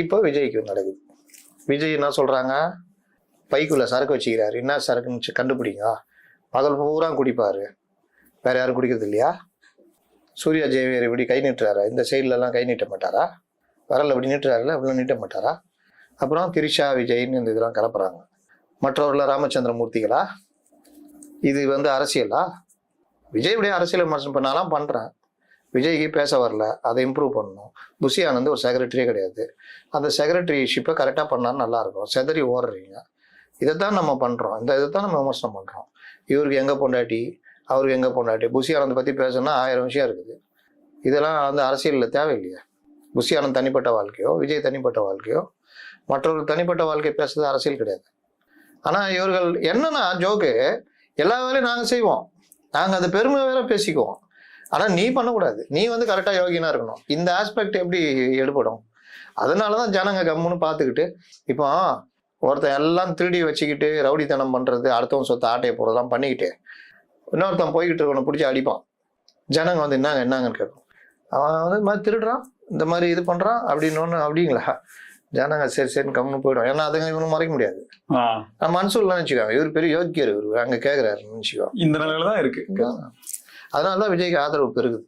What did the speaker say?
இப்போ விஜய்க்கு நடக்குது. விஜய் என்ன சொல்றாங்க, பைக்குள்ள சரக்கு வச்சுக்கிறாரு. என்ன சரக்குன்னு கண்டுபிடிங்க. பகல் பூரா குடிப்பாரு, வேற யாரும் குடிக்கிறது இல்லையா? சூர்யா ஜெயவேர் இப்படி கை நீட்டுறாரா? இந்த சைட்ல எல்லாம் கை நீட்ட மாட்டாரா? வரல இப்படி நீட்டுறாருல, அப்படிலாம் நீட்ட மாட்டாரா? அப்புறம் திரிஷா விஜய்ன்னு இந்த இதெல்லாம் கலப்புறாங்க. மற்றவர்கள ராமச்சந்திர மூர்த்திகளா? இது அரசியலா? விஜய் இப்படியே அரசியல் விமர்சனம் பண்ணாலாம் பண்றேன். விஜய்க்கு பேச வரல, அதை இம்ப்ரூவ் பண்ணணும். புஷி ஆனந்த் ஒரு செக்ரட்டரியே கிடையாது. அந்த செக்ரட்டரிஷிப்பை கரெக்டாக பண்ணாலும் நல்லா இருக்கும். செதறி ஓடுறீங்க. இதைத்தான் நம்ம பண்றோம். இதைத்தான் நம்ம விமர்சனம் பண்றோம். இவருக்கு எங்க பொண்டாட்டி, அவருக்கு எங்க பொண்டாட்டி. புஷி ஆனந்த் பத்தி பேசணும்னா 1000 விஷயம் இருக்குது. இதெல்லாம் அரசியலில் தேவையில்லையா? புஷி ஆனந்த் தனிப்பட்ட வாழ்க்கையோ, விஜய் தனிப்பட்ட வாழ்க்கையோ, மற்றவர்கள் தனிப்பட்ட வாழ்க்கை பேசுறது அரசியல் கிடையாது. ஆனா இவர்கள் என்னன்னா ஜோக்கு, எல்லா வேலையும் நாங்க செய்வோம், நாங்க அதை பெருமை வேற பேசிக்குவோம். ஆனா நீ பண்ணக்கூடாது, நீ கரெக்டா யோகியனா இருக்கணும். இந்த ஆஸ்பெக்ட் எப்படி எடுபடும்? அதனாலதான் ஜனங்க கம்முன்னு பார்த்துக்கிட்டு, இப்போ ஒருத்தன் எல்லாம் திருடி வச்சுக்கிட்டு ரவுடித்தனம் பண்றது, அடுத்தவன் சொத்தை ஆட்டையை போறதெல்லாம் பண்ணிக்கிட்டு இன்னொருத்தன் போய்கிட்டு இருக்கவனை பிடிச்சி அடிப்பான். ஜனங்க என்னங்கன்னு கேட்கும். அவன் இது மாதிரி திருடுறான், இந்த மாதிரி இது பண்றான் அப்படின்னு அப்படிங்களா? ஜனங்க சரின்னு கம்முன்னு போயிடும். ஏன்னா அதுங்க இவனும் மறைக்க முடியாது. மன்சூர்லாம் நினைச்சுக்காங்க, இவர் பெரிய யோக்கியர், இவரு அங்க கேட்கிறாருன்னு நினைச்சுக்கோ. இந்த நிலையில தான் இருக்கு. அதனாலதான் விஜய்க்கு ஆதரவு பெருகுது.